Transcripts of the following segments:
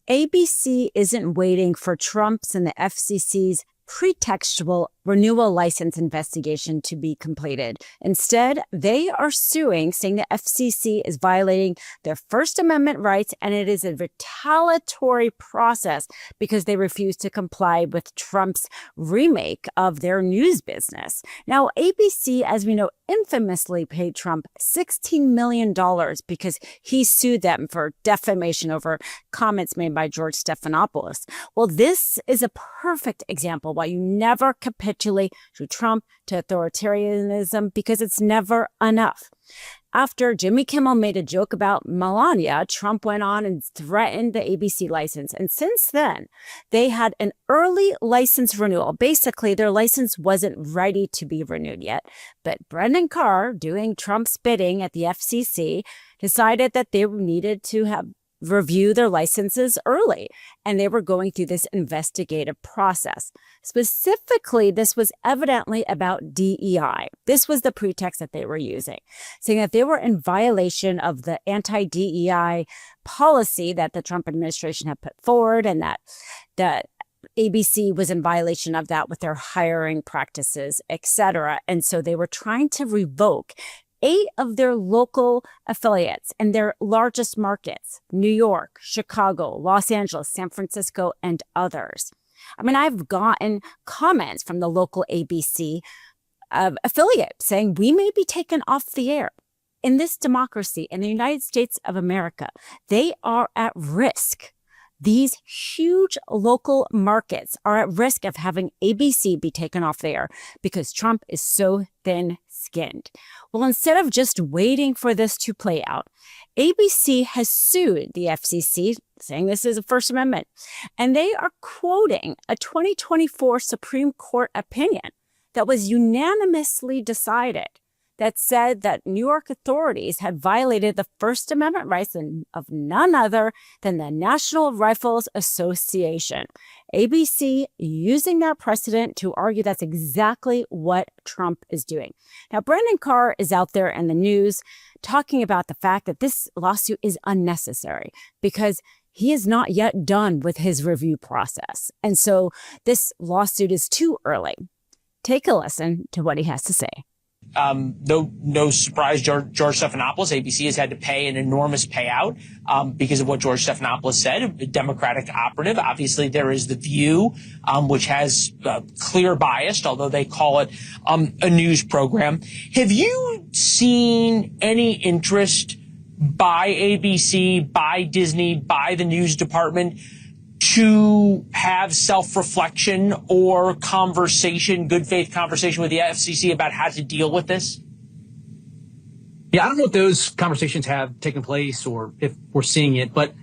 ABC isn't waiting for Trump's and the FCC's pretextual renewal license investigation to be completed. Instead, they are suing, saying the FCC is violating their First Amendment rights, and it is a retaliatory process because they refuse to comply with Trump's remake of their news business. Now, ABC, as we know, infamously paid Trump $16 million because he sued them for defamation over comments made by George Stephanopoulos. Well, this is a perfect example why you never capitulate to Trump, to authoritarianism, because it's never enough. After Jimmy Kimmel made a joke about Melania, Trump went on and threatened the ABC license. And since then, they had an early license renewal. Basically, their license wasn't ready to be renewed yet. But Brendan Carr, doing Trump's bidding at the FCC, decided that they needed to have review their licenses early, and they were going through this investigative process. Specifically, this was evidently about DEI. This was the pretext that they were using, saying that they were in violation of the anti-DEI policy that the Trump administration had put forward, and that ABC was in violation of that with their hiring practices, etc. And so they were trying to revoke 8 of their local affiliates in their largest markets: New York, Chicago, Los Angeles, San Francisco, and others. I mean, I've gotten comments from the local ABC affiliate saying we may be taken off the air. In this democracy, in the United States of America, they are at risk. These huge local markets are at risk of having ABC be taken off the air because Trump is so thin-skinned. Well, instead of just waiting for this to play out, ABC has sued the FCC, saying this is a First Amendment, and they are quoting a 2024 Supreme Court opinion that was unanimously decided that said that New York authorities had violated the First Amendment rights of none other than the National Rifle Association. ABC using that precedent to argue that's exactly what Trump is doing. Now, Brendan Carr is out there in the news talking about the fact that this lawsuit is unnecessary because he is not yet done with his review process. And so this lawsuit is too early. Take a listen to what he has to say. No surprise, George Stephanopoulos, ABC has had to pay an enormous payout because of what George Stephanopoulos said, a Democratic operative. Obviously, there is the View, which has clear bias, although they call it a news program. Have you seen any interest by ABC, by Disney, by the news department to have self-reflection or conversation, good faith conversation with the FCC about how to deal with this? Yeah, I don't know if those conversations have taken place or if we're seeing it, but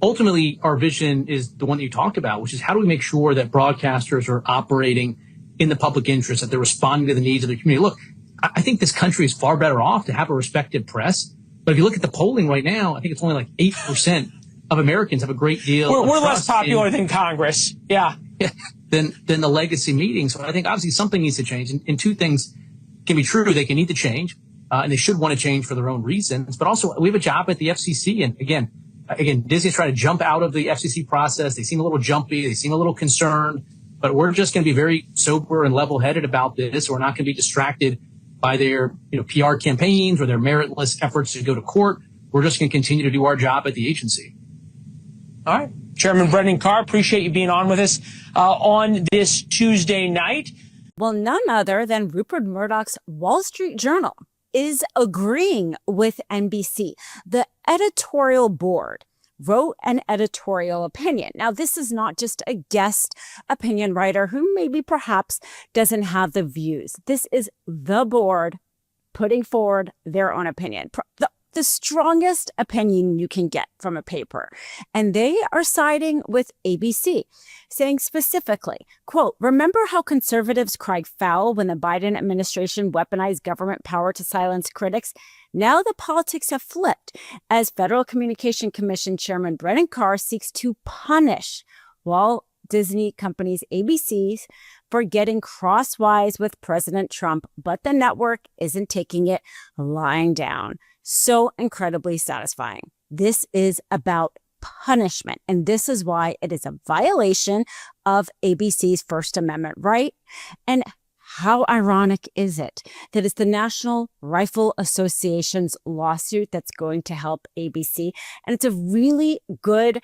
ultimately our vision is the one that you talked about, which is how do we make sure that broadcasters are operating in the public interest, that they're responding to the needs of the community. Look, I think this country is far better off to have a respected press. But if you look at the polling right now, I think it's only like 8% of Americans have a great deal. We're less popular than Congress. Yeah. Than the legacy meetings. So I think obviously something needs to change. And two things can be true. They can need to change, and they should want to change for their own reasons. But also we have a job at the FCC. And again, Disney's trying to jump out of the FCC process. They seem a little jumpy. They seem a little concerned. But we're just going to be very sober and level-headed about this. We're not going to be distracted by their PR campaigns or their meritless efforts to go to court. We're just going to continue to do our job at the agency. All right. Chairman Brendan Carr, appreciate you being on with us on this Tuesday night. Well, none other than Rupert Murdoch's Wall Street Journal is agreeing with NBC. The editorial board wrote an editorial opinion. Now, this is not just a guest opinion writer who maybe perhaps doesn't have the views. This is the board putting forward their own opinion. The strongest opinion you can get from a paper. And they are siding with ABC, saying specifically, quote, "Remember how conservatives cried foul when the Biden administration weaponized government power to silence critics? Now the politics have flipped as Federal Communication Commission Chairman Brendan Carr seeks to punish Walt Disney Company's ABC's for getting crosswise with President Trump, but the network isn't taking it lying down." So incredibly satisfying. This is about punishment. And this is why it is a violation of ABC's First Amendment right. And how ironic is it that it's the National Rifle Association's lawsuit that's going to help ABC? And it's a really good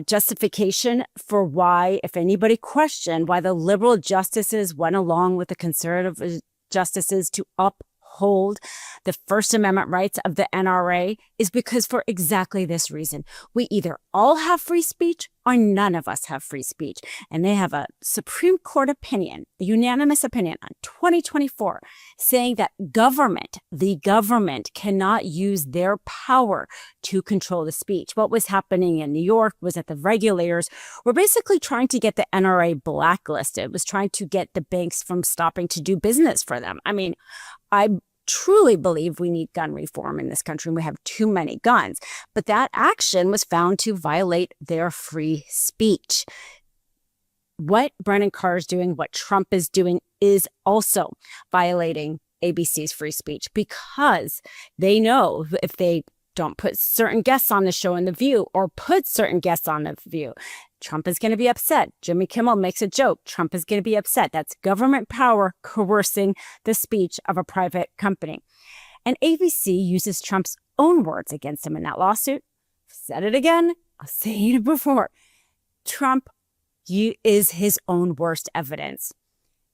justification for why, if anybody questioned why the liberal justices went along with the conservative justices to uphold the First Amendment rights of the NRA, is because for exactly this reason. We either all have free speech or none of us have free speech. And they have a Supreme Court opinion, a unanimous opinion on 2024, saying that the government cannot use their power to control the speech. What was happening in New York was that the regulators were basically trying to get the NRA blacklisted. It was trying to get the banks from stopping to do business for them. I mean, I truly believe we need gun reform in this country and we have too many guns. But that action was found to violate their free speech. What Brennan Carr is doing, what Trump is doing, is also violating ABC's free speech, because they know if they don't put certain guests on the show in The View or put certain guests on The View, Trump is going to be upset. Jimmy Kimmel makes a joke. Trump is going to be upset. That's government power coercing the speech of a private company. And ABC uses Trump's own words against him in that lawsuit. I've said it again. I'll say it before. Trump is his own worst evidence.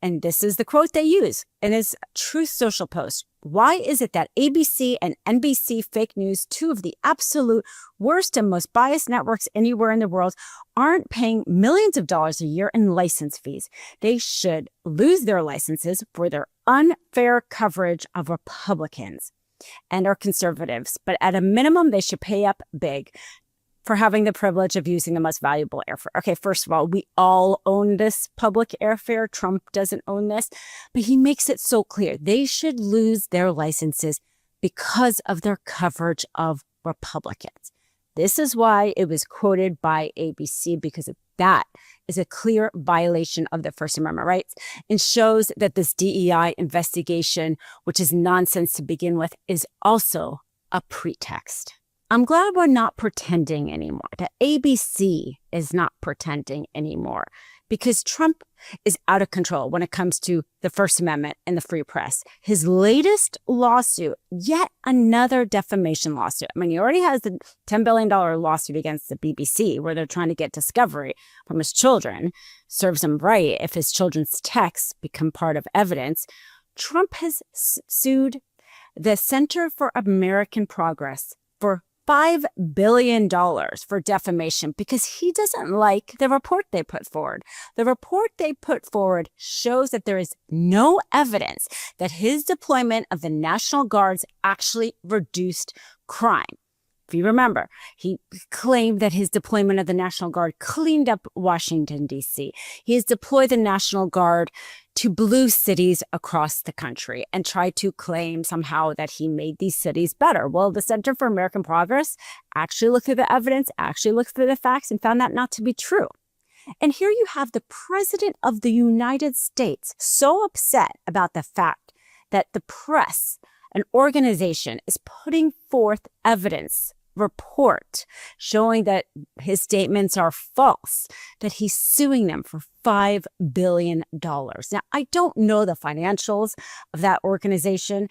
And this is the quote they use in his Truth Social post. Why is it that ABC and NBC fake news, two of the absolute worst and most biased networks anywhere in the world, aren't paying millions of dollars a year in license fees? They should lose their licenses for their unfair coverage of Republicans and our conservatives. But at a minimum, they should pay up big for having the privilege of using the most valuable airfare. Okay, first of all, we all own this public airfare. Trump doesn't own this, but he makes it so clear. They should lose their licenses because of their coverage of Republicans. This is why it was quoted by ABC, because that is a clear violation of the First Amendment rights and shows that this DEI investigation, which is nonsense to begin with, is also a pretext. I'm glad we're not pretending anymore, that ABC is not pretending anymore, because Trump is out of control when it comes to the First Amendment and the free press. His latest lawsuit, yet another defamation lawsuit. I mean, he already has the $10 billion lawsuit against the BBC where they're trying to get discovery from his children. Serves him right if his children's texts become part of evidence. Trump has sued the Center for American Progress for $5 billion for defamation because he doesn't like the report they put forward. The report they put forward shows that there is no evidence that his deployment of the National Guards actually reduced crime. If you remember, he claimed that his deployment of the National Guard cleaned up Washington, D.C. He has deployed the National Guard to blue cities across the country and tried to claim somehow that he made these cities better. Well, the Center for American Progress actually looked through the evidence, actually looked through the facts, and found that not to be true. And here you have the President of the United States so upset about the fact that the press, an organization, is putting forth evidence report showing that his statements are false, that he's suing them for $5 billion. Now, I don't know the financials of that organization,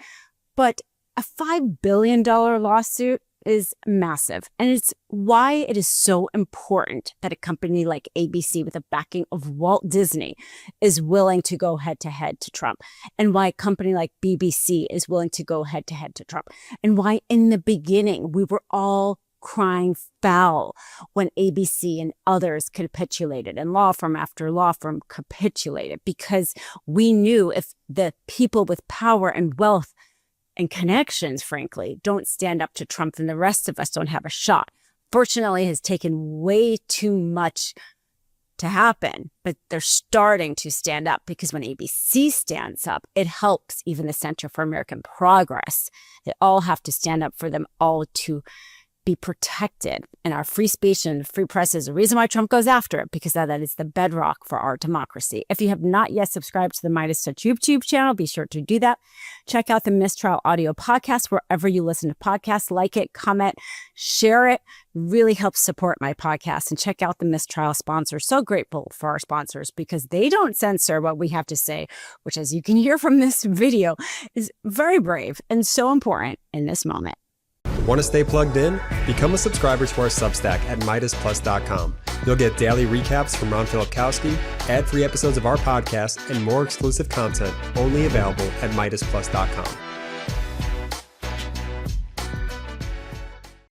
but a $5 billion lawsuit is massive. And it's why it is so important that a company like ABC with the backing of Walt Disney is willing to go head to head to Trump, and why a company like BBC is willing to go head to head to Trump, and why in the beginning we were all crying foul when ABC and others capitulated and law firm after law firm capitulated, because we knew if the people with power and wealth and connections, frankly, don't stand up to Trump, then the rest of us don't have a shot. Fortunately, it has taken way too much to happen, but they're starting to stand up, because when ABC stands up, it helps even the Center for American Progress. They all have to stand up for them all to be protected. And our free speech and free press is the reason why Trump goes after it, because that is the bedrock for our democracy. If you have not yet subscribed to the MeidasTouch YouTube channel, be sure to do that. Check out the Mistrial audio podcast wherever you listen to podcasts. Like it, comment, share it. Really helps support my podcast. And check out the Mistrial sponsors. So grateful for our sponsors because they don't censor what we have to say, which, as you can hear from this video, is very brave and so important in this moment. Want to stay plugged in? Become a subscriber to our Substack at MeidasPlus.com. You'll get daily recaps from Ron Filipkowski, ad-free episodes of our podcast, and more exclusive content only available at MeidasPlus.com.